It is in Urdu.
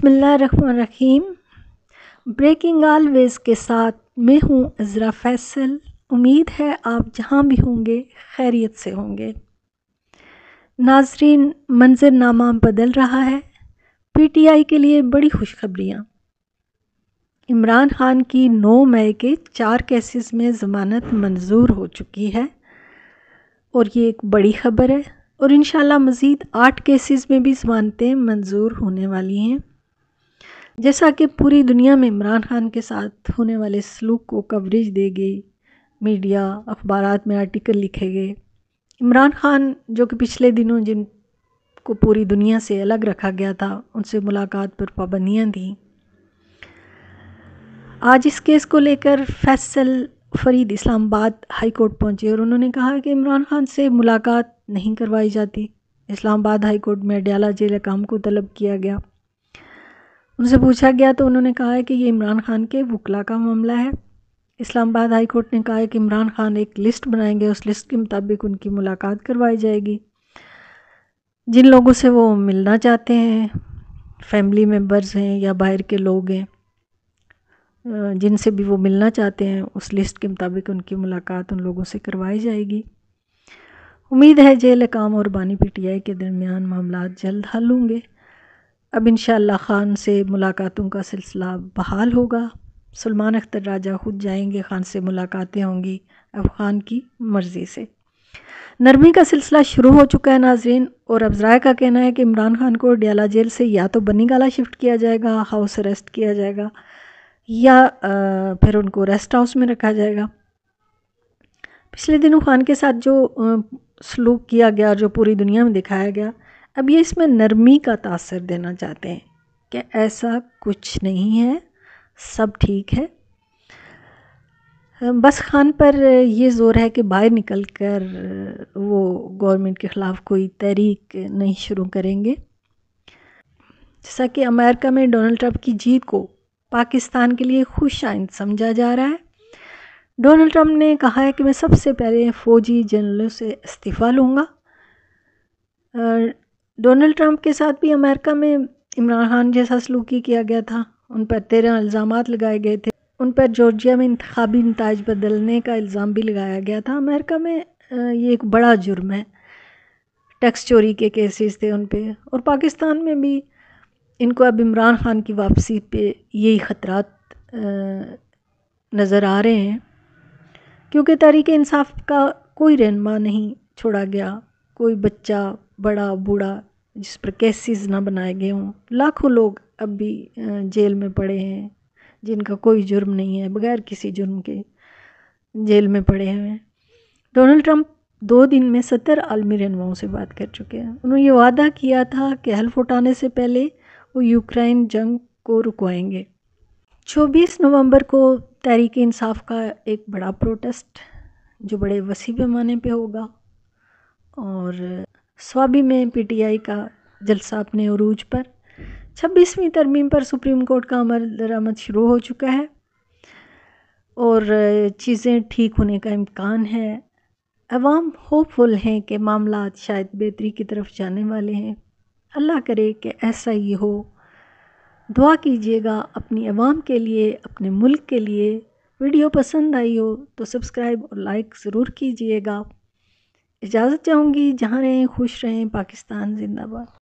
بسم اللہ الرحمن الرحیم۔ بریکنگ آلویز کے ساتھ میں ہوں عذرا فیصل۔ امید ہے آپ جہاں بھی ہوں گے خیریت سے ہوں گے۔ ناظرین، منظر نامہ بدل رہا ہے۔ پی ٹی آئی کے لیے بڑی خوشخبریاں۔ عمران خان کی 9 مئی کے 4 کیسز میں ضمانت منظور ہو چکی ہے اور یہ ایک بڑی خبر ہے، اور انشاءاللہ مزید 8 کیسز میں بھی ضمانتیں منظور ہونے والی ہیں۔ جیسا کہ پوری دنیا میں عمران خان کے ساتھ ہونے والے سلوک کو کوریج دے گئی، میڈیا اخبارات میں آرٹیکل لکھے گئے۔ عمران خان جو کہ پچھلے دنوں جن کو پوری دنیا سے الگ رکھا گیا تھا، ان سے ملاقات پر پابندیاں تھیں، آج اس کیس کو لے کر فیصل فرید اسلام آباد ہائی کورٹ پہنچے اور انہوں نے کہا کہ عمران خان سے ملاقات نہیں کروائی جاتی۔ اسلام آباد ہائی کورٹ میں اڈیالہ جیل حکام کو طلب کیا گیا۔ ان سے پوچھا گیا تو انہوں نے کہا ہے کہ یہ عمران خان کے وکلاء کا معاملہ ہے۔ اسلام آباد ہائی کورٹ نے کہا ہے کہ عمران خان ایک لسٹ بنائیں گے، اس لسٹ کے مطابق ان کی ملاقات کروائی جائے گی۔ جن لوگوں سے وہ ملنا چاہتے ہیں، فیملی ممبرز ہیں یا باہر کے لوگ ہیں، جن سے بھی وہ ملنا چاہتے ہیں، اس لسٹ کے مطابق ان کی ملاقات ان لوگوں سے کروائی جائے گی۔ امید ہے جیل حکام اور بانی پی ٹی آئی کے درمیان معاملات جلد حل ہوں گے۔ اب انشاءاللہ خان سے ملاقاتوں کا سلسلہ بحال ہوگا۔ سلمان اختر راجہ خود جائیں گے، خان سے ملاقاتیں ہوں گی، اب خان کی مرضی سے۔ نرمی کا سلسلہ شروع ہو چکا ہے ناظرین، اور اب ذرائع کا کہنا ہے کہ عمران خان کو اڈیالہ جیل سے یا تو بنی گالہ شفٹ کیا جائے گا، ہاؤس اریسٹ کیا جائے گا، یا پھر ان کو ریسٹ ہاؤس میں رکھا جائے گا۔ پچھلے دنوں خان کے ساتھ جو سلوک کیا گیا، جو پوری دنیا میں دکھایا گیا، اب یہ اس میں نرمی کا تاثر دینا چاہتے ہیں کہ ایسا کچھ نہیں ہے، سب ٹھیک ہے۔ بس خان پر یہ زور ہے کہ باہر نکل کر وہ گورنمنٹ کے خلاف کوئی تحریک نہیں شروع کریں گے۔ جیسا کہ امریکہ میں ڈونلڈ ٹرمپ کی جیت کو پاکستان کے لیے خوش آئند سمجھا جا رہا ہے۔ ڈونلڈ ٹرمپ نے کہا ہے کہ میں سب سے پہلے فوجی جنرلوں سے استعفیٰ لوں گا۔ ڈونلڈ ٹرمپ کے ساتھ بھی امریکہ میں عمران خان جیسا سلوکی کیا گیا تھا، ان پر 13 الزامات لگائے گئے تھے، ان پر جارجیا میں انتخابی نتائج بدلنے کا الزام بھی لگایا گیا تھا۔ امریکہ میں یہ ایک بڑا جرم ہے، ٹیکس چوری کے کیسز تھے ان پہ، اور پاکستان میں بھی ان کو اب عمران خان کی واپسی پہ یہی خطرات نظر آ رہے ہیں، کیونکہ تحریک انصاف کا کوئی رہنما نہیں چھوڑا گیا، کوئی بچہ، بڑا، بوڑھا جس پر کیسز نہ بنائے گئے ہوں۔ لاکھوں لوگ اب بھی جیل میں پڑے ہیں جن کا کوئی جرم نہیں ہے، بغیر کسی جرم کے جیل میں پڑے ہوئے ہیں۔ ڈونلڈ ٹرمپ 2 دن میں 70 عالمی رہنماؤں سے بات کر چکے ہیں۔ انہوں نے یہ وعدہ کیا تھا کہ حلف اٹھانے سے پہلے وہ یوکرائن جنگ کو رکوائیں گے۔ 24 نومبر کو تحریک انصاف کا ایک بڑا پروٹیسٹ جو بڑے وسیع پیمانے پہ ہوگا، اور سوابی میں پی ٹی آئی کا جلسہ اپنے عروج پر۔ 26ویں ترمیم پر سپریم کورٹ کا عمل درآمد شروع ہو چکا ہے اور چیزیں ٹھیک ہونے کا امکان ہے۔ عوام ہوپ فل ہیں کہ معاملات شاید بہتری کی طرف جانے والے ہیں۔ اللہ کرے کہ ایسا ہی ہو۔ دعا کیجیے گا اپنی عوام کے لیے، اپنے ملک کے لیے۔ ویڈیو پسند آئی ہو تو سبسکرائب اور لائک ضرور کیجیے گا۔ اجازت چاہوں گی، جہاں رہیں خوش رہیں، پاکستان زندہ باد۔